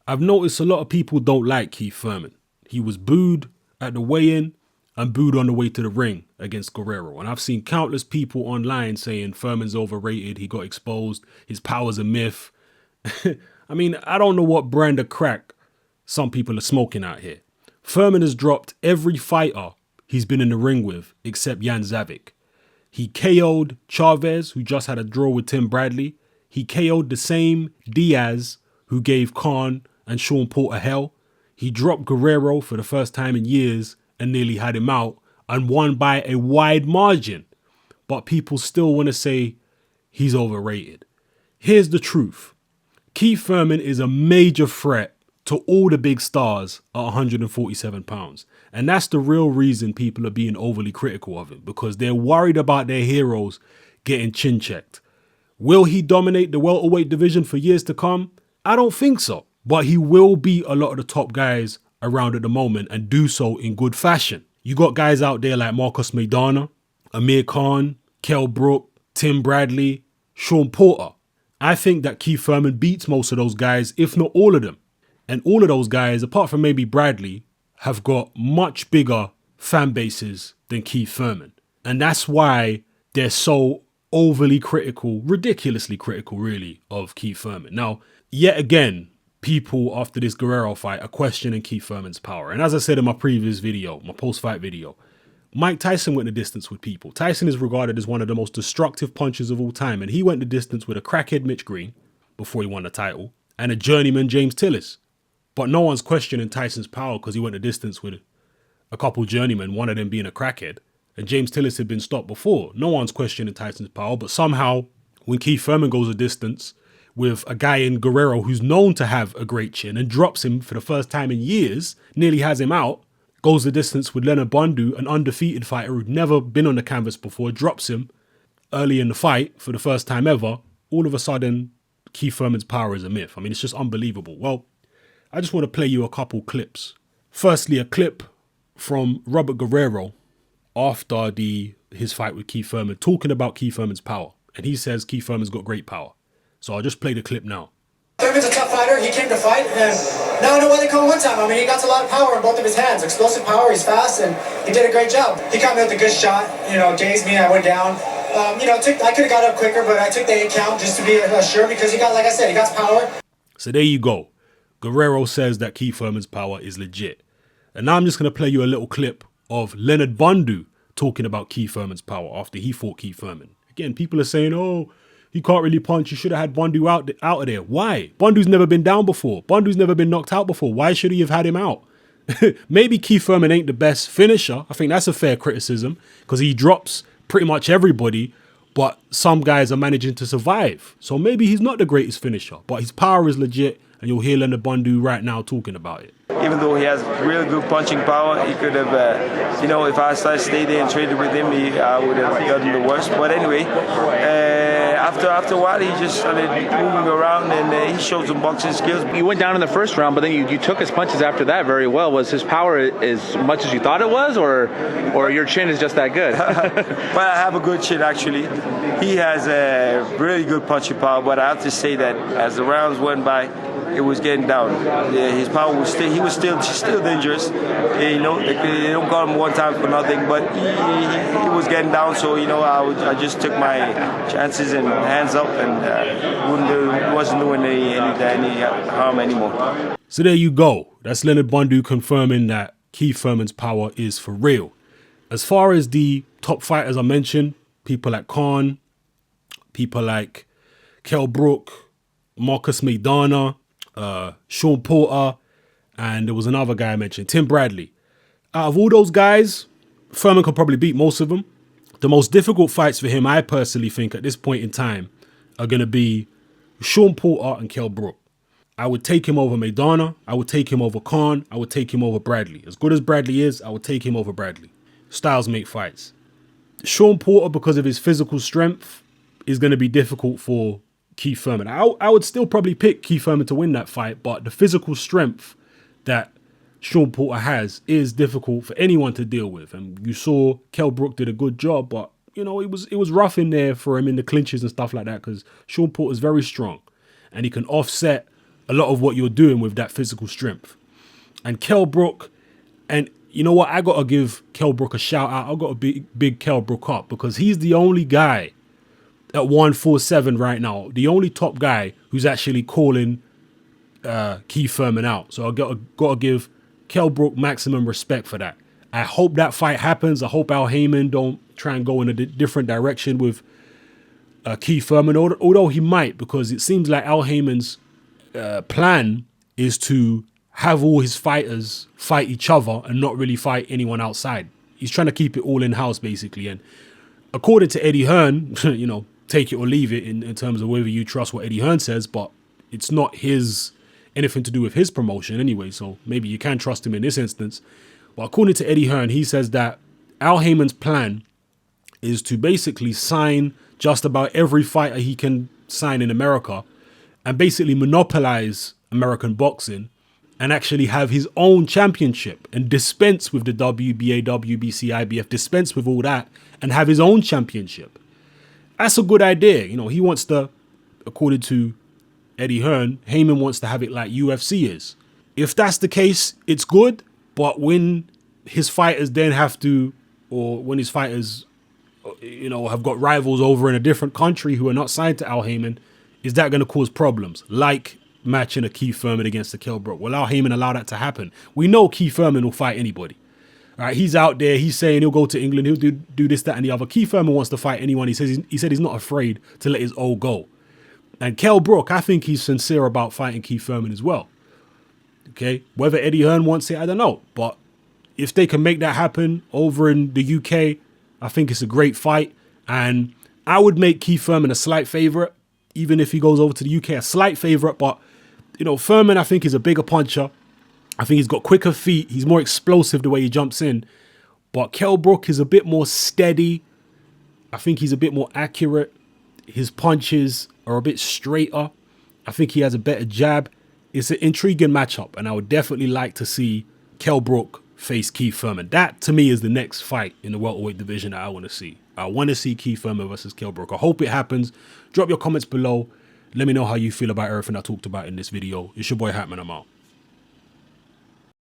I've noticed a lot of people don't like Keith Thurman. He was booed at the weigh-in and booed on the way to the ring against Guerrero. And I've seen countless people online saying Thurman's overrated, he got exposed, his power's a myth. I mean, I don't know what brand of crack some people are smoking out here. Thurman has dropped every fighter he's been in the ring with except Jan Zavic. He KO'd Chavez, who just had a draw with Tim Bradley. He KO'd the same Diaz who gave Khan and Sean Porter hell. He dropped Guerrero for the first time in years and nearly had him out and won by a wide margin. But people still want to say he's overrated. Here's the truth. Keith Thurman is a major threat to all the big stars at 147 pounds. And that's the real reason people are being overly critical of him, because they're worried about their heroes getting chin checked. Will he dominate the welterweight division for years to come? I don't think so. But he will beat a lot of the top guys around at the moment and do so in good fashion. You got guys out there like Marcos Maidana, Amir Khan, Kell Brook, Tim Bradley, Sean Porter. I think that Keith Thurman beats most of those guys, if not all of them. And all of those guys, apart from maybe Bradley, have got much bigger fan bases than Keith Thurman. And that's why they're so overly critical, ridiculously critical really, of Keith Thurman. Now, yet again, people after this Guerrero fight are questioning Keith Thurman's power. And as I said in my previous video, my post-fight video, Mike Tyson went the distance with people. Tyson is regarded as one of the most destructive punchers of all time. And he went the distance with a crackhead Mitch Green before he won the title and a journeyman James Tillis. But no one's questioning Tyson's power because he went the distance with a couple journeymen, one of them being a crackhead. And James Tillis had been stopped before. No one's questioning Tyson's power. But somehow, when Keith Thurman goes a distance with a guy in Guerrero who's known to have a great chin and drops him for the first time in years, nearly has him out, goes the distance with Leonard Bundu, an undefeated fighter who'd never been on the canvas before, drops him early in the fight for the first time ever, all of a sudden, Keith Thurman's power is a myth. I mean, it's just unbelievable. Well, I just want to play you a couple clips. Firstly, a clip from Robert Guerrero after his fight with Keith Thurman, talking about Keith Thurman's power. And he says Keith Thurman's got great power. So I'll just play the clip now. Thurman's a tough fighter. He came to fight, and now I know why they call him one time. I mean, he got a lot of power in both of his hands. Explosive power, he's fast, and he did a great job. He caught me with a good shot, dazed me, I went down. I could have got up quicker, but I took the 8 count just to be sure, because he got, like I said, he got power. So there you go. Guerrero says that Keith Thurman's power is legit. And now I'm just going to play you a little clip of Leonard Bundu talking about Keith Thurman's power after he fought Keith Thurman. Again, people are saying, oh, he can't really punch. You should have had Bundu out of there. Why? Bundu's never been down before. Bundu's never been knocked out before. Why should he have had him out? Maybe Keith Thurman ain't the best finisher. I think that's a fair criticism because he drops pretty much everybody, but some guys are managing to survive. So maybe he's not the greatest finisher, but his power is legit, and you'll hear Leonard Bundu right now talking about it. Even though he has really good punching power, he could have, if I stayed there and traded with him, I would have gotten the worst. But anyway, after a while, he just started moving around and he showed some boxing skills. You went down in the first round, but then you took his punches after that very well. Was his power as much as you thought it was, or your chin is just that good? Well, I have a good chin, actually. He has a really good punching power, but I have to say that as the rounds went by, it was getting down. His power was still dangerous. They don't call him one time for nothing, but he was getting down. So I just took my chances and hands up, and wasn't doing any harm anymore. So there you go. That's Leonard Bundu confirming that Keith Thurman's power is for real. As far as the top fighters I mentioned, people like Khan, people like Kell Brook, Marcos Maidana, Sean Porter, and there was another guy I mentioned, Tim Bradley. Out of all those guys, Thurman could probably beat most of them. The most difficult fights for him, I personally think, at this point in time, are going to be Sean Porter and Kell Brook. I would take him over Maidana. I would take him over Khan. I would take him over Bradley. As good as Bradley is, I would take him over Bradley. Styles make fights. Sean Porter, because of his physical strength, is going to be difficult for Keith Thurman. I would still probably pick Keith Thurman to win that fight, but the physical strength that Sean Porter has is difficult for anyone to deal with. And you saw Kell Brook did a good job, but it was rough in there for him in the clinches and stuff like that because Sean Porter's very strong and he can offset a lot of what you're doing with that physical strength. And Kell Brook, and you know what? I got to give Kell Brook a shout out. I got to big Kell Brook up because he's the only guy at 147 right now, the only top guy who's actually calling Keith Thurman out. So I got to give Kell Brook maximum respect for that. I hope that fight happens. I hope Al Heyman don't try and go in a different direction with Keith Thurman, although he might, because it seems like Al Heyman's plan is to have all his fighters fight each other and not really fight anyone outside. He's trying to keep it all in-house, basically. And according to Eddie Hearn, you know, take it or leave it in terms of whether you trust what Eddie Hearn says, but it's not anything to do with his promotion anyway, so maybe you can trust him in this instance. But according to Eddie Hearn, he says that Al Heyman's plan is to basically sign just about every fighter he can sign in America and basically monopolize American boxing and actually have his own championship and dispense with the WBA, WBC, IBF, dispense with all that and have his own championship. That's a good idea. You know, he wants to, according to Eddie Hearn, Heyman wants to have it like UFC is. If that's the case, it's good. But when his fighters then have to, or when his fighters, you know, have got rivals over in a different country who are not signed to Al Heyman, is that going to cause problems? Like matching a Keith Thurman against a Kell Brook. Will Al Heyman allow that to happen? We know Keith Thurman will fight anybody. All right, he's out there. He's saying he'll go to England. He'll do this, that, and the other. Keith Thurman wants to fight anyone. He said he's not afraid to let his old go. And Kell Brook, I think he's sincere about fighting Keith Thurman as well. Okay, whether Eddie Hearn wants it, I don't know. But if they can make that happen over in the UK, I think it's a great fight. And I would make Keith Thurman a slight favorite, even if he goes over to the UK, a slight favorite. But, you know, Thurman, I think, is a bigger puncher. I think he's got quicker feet. He's more explosive the way he jumps in. But Kell Brook is a bit more steady. I think he's a bit more accurate. His punches are a bit straighter. I think he has a better jab. It's an intriguing matchup, and I would definitely like to see Kell Brook face Keith Thurman. That, to me, is the next fight in the welterweight division that I want to see. I want to see Keith Thurman versus Kell Brook. I hope it happens. Drop your comments below. Let me know how you feel about everything I talked about in this video. It's your boy Hatman. I'm out.